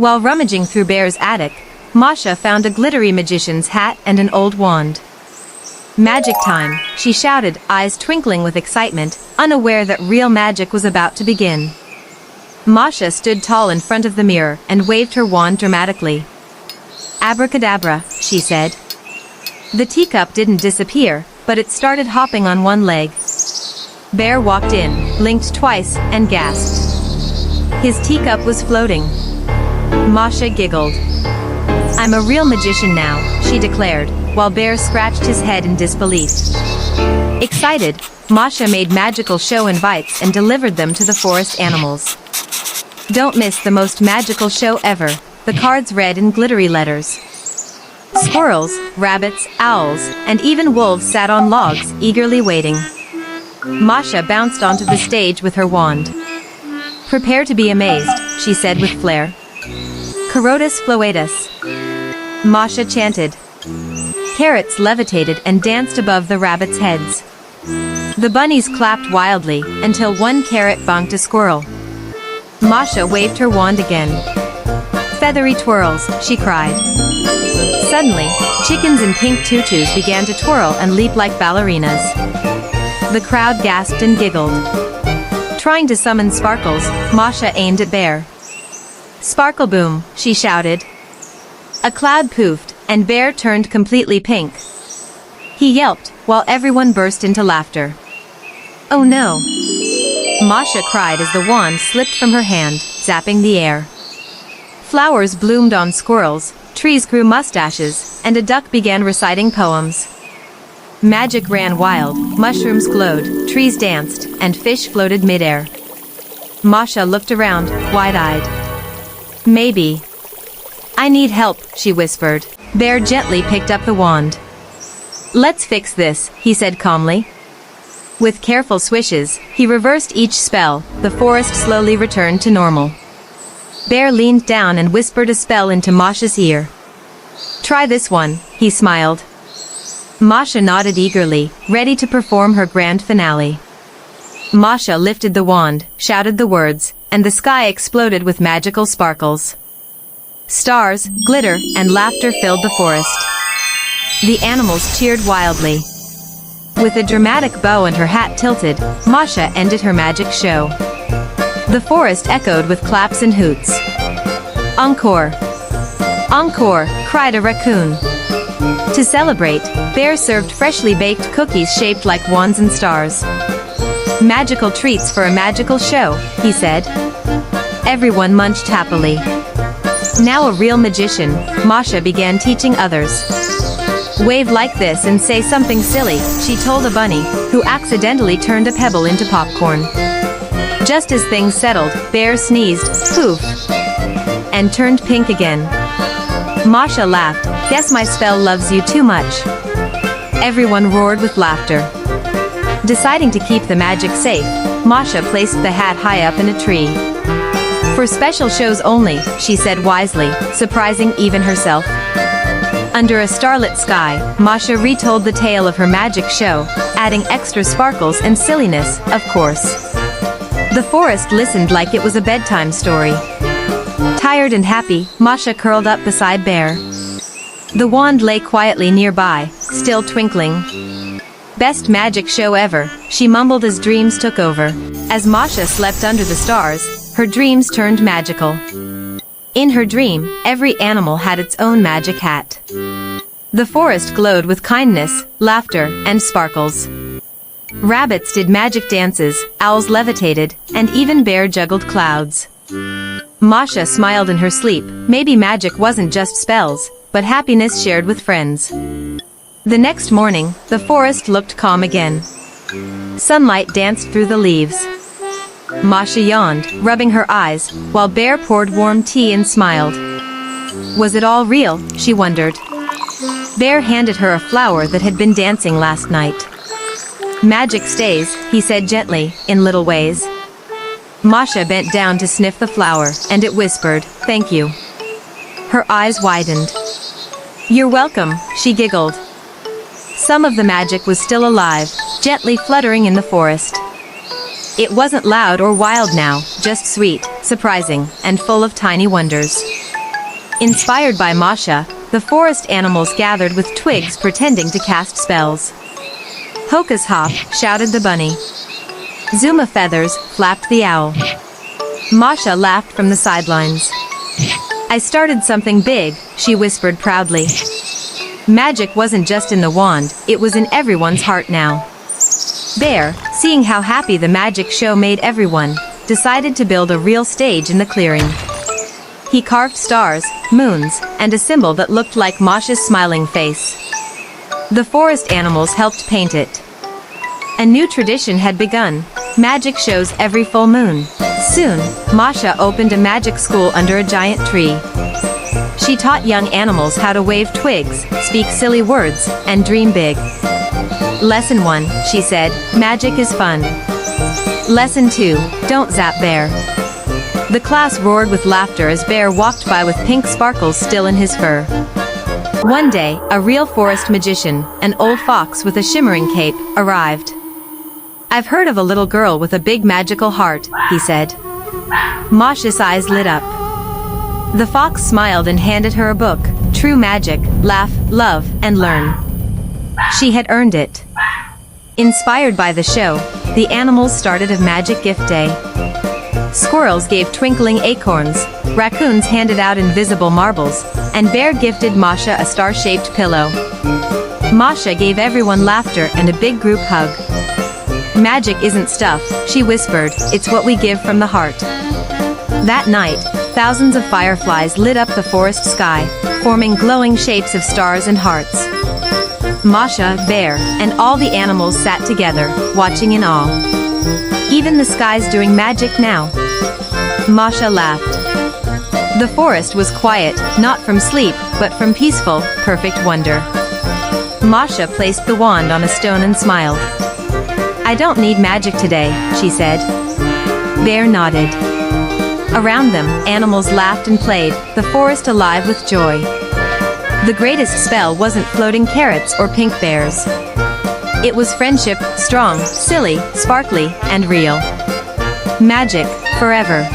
While rummaging through Bear's attic, Masha found a glittery magician's hat and an old wand. "Magic time," she shouted, eyes twinkling with excitement, unaware that real magic was about to begin. Masha stood tall in front of the mirror and waved her wand dramatically. "Abracadabra," she said. The teacup didn't disappear, but it started hopping on one leg. Bear walked in, blinked twice, and gasped. His teacup was floating. Masha giggled. "I'm a real magician now," she declared, while Bear scratched his head in disbelief. Excited, Masha made magical show invites and delivered them to the forest animals. "Don't miss the most magical show ever," the cards read in glittery letters. Squirrels, rabbits, owls, and even wolves sat on logs, eagerly waiting. Masha bounced onto the stage with her wand. "Prepare to be amazed," she said with flair. "Carotis floatus." Masha chanted. Carrots levitated and danced above the rabbits' heads. The bunnies clapped wildly, until one carrot bonked a squirrel. Masha waved her wand again. "Feathery twirls," she cried. Suddenly, chickens in pink tutus began to twirl and leap like ballerinas. The crowd gasped and giggled. Trying to summon sparkles, Masha aimed at Bear. "Sparkle boom," she shouted. A cloud poofed, and Bear turned completely pink. He yelped, while everyone burst into laughter. "Oh no!" Masha cried as the wand slipped from her hand, zapping the air. Flowers bloomed on squirrels, trees grew mustaches, and a duck began reciting poems. Magic ran wild, mushrooms glowed, trees danced, and fish floated midair. Masha looked around, wide-eyed. "Maybe. I need help," she whispered. Bear gently picked up the wand. "Let's fix this," he said calmly. With careful swishes, he reversed each spell. The forest slowly returned to normal. Bear leaned down and whispered a spell into Masha's ear. "Try this one," he smiled. Masha nodded eagerly, ready to perform her grand finale. Masha lifted the wand, shouted the words, and the sky exploded with magical sparkles. Stars, glitter, and laughter filled the forest. The animals cheered wildly. With a dramatic bow and her hat tilted, Masha ended her magic show. The forest echoed with claps and hoots. "Encore! Encore!" cried a raccoon. To celebrate, Bear served freshly baked cookies shaped like wands and stars. "Magical treats for a magical show," he said. Everyone munched happily. Now a real magician, Masha began teaching others. "Wave like this and say something silly," she told a bunny, who accidentally turned a pebble into popcorn. Just as things settled, Bear sneezed, poof, and turned pink again. Masha laughed. "Guess my spell loves you too much." Everyone roared with laughter. Deciding to keep the magic safe, Masha placed the hat high up in a tree. "For special shows only," she said wisely, surprising even herself. Under a starlit sky, Masha retold the tale of her magic show, adding extra sparkles and silliness, of course. The forest listened like it was a bedtime story. Tired and happy, Masha curled up beside Bear. The wand lay quietly nearby, still twinkling. "Best magic show ever," she mumbled as dreams took over. As Masha slept under the stars, her dreams turned magical. In her dream, every animal had its own magic hat. The forest glowed with kindness, laughter, and sparkles. Rabbits did magic dances, owls levitated, and even Bear juggled clouds. Masha smiled in her sleep. Maybe magic wasn't just spells, but happiness shared with friends. The next morning, the forest looked calm again. Sunlight danced through the leaves. Masha yawned, rubbing her eyes, while Bear poured warm tea and smiled. Was it all real, she wondered. Bear handed her a flower that had been dancing last night. "Magic stays," he said gently, in little ways. Masha bent down to sniff the flower, and it whispered, "Thank you." Her eyes widened. "You're welcome," she giggled. Some of the magic was still alive, gently fluttering in the forest. It wasn't loud or wild now, just sweet, surprising, and full of tiny wonders. Inspired by Masha, the forest animals gathered with twigs pretending to cast spells. Hocus hop, shouted the bunny. Zuma feathers, flapped the owl. Masha laughed from the sidelines. I started something big, she whispered proudly. Magic wasn't just in the wand, it was in everyone's heart now. Bear, seeing how happy the magic show made everyone, decided to build a real stage in the clearing. He carved stars, moons, and a symbol that looked like Masha's smiling face. The forest animals helped paint it. A new tradition had begun, magic shows every full moon. Soon, Masha opened a magic school under a giant tree. She taught young animals how to wave twigs, speak silly words, and dream big. Lesson 1, she said, magic is fun. Lesson 2, don't zap Bear. The class roared with laughter as Bear walked by with pink sparkles still in his fur. One day, a real forest magician, an old fox with a shimmering cape, arrived. I've heard of a little girl with a big magical heart, he said. Masha's eyes lit up. The fox smiled and handed her a book, True Magic, Laugh, Love, and Learn. She had earned it. Inspired by the show, the animals started a magic gift day. Squirrels gave twinkling acorns, raccoons handed out invisible marbles, and Bear gifted Masha a star-shaped pillow. Masha gave everyone laughter and a big group hug. Magic isn't stuff, she whispered, it's what we give from the heart. That night, thousands of fireflies lit up the forest sky, forming glowing shapes of stars and hearts. Masha, Bear, and all the animals sat together, watching in awe. Even the sky's doing magic now. Masha laughed. The forest was quiet, not from sleep, but from peaceful, perfect wonder. Masha placed the wand on a stone and smiled. I don't need magic today, she said. Bear nodded. Around them, animals laughed and played, the forest alive with joy. The greatest spell wasn't floating carrots or pink bears. It was friendship, strong, silly, sparkly, and real. Magic, forever.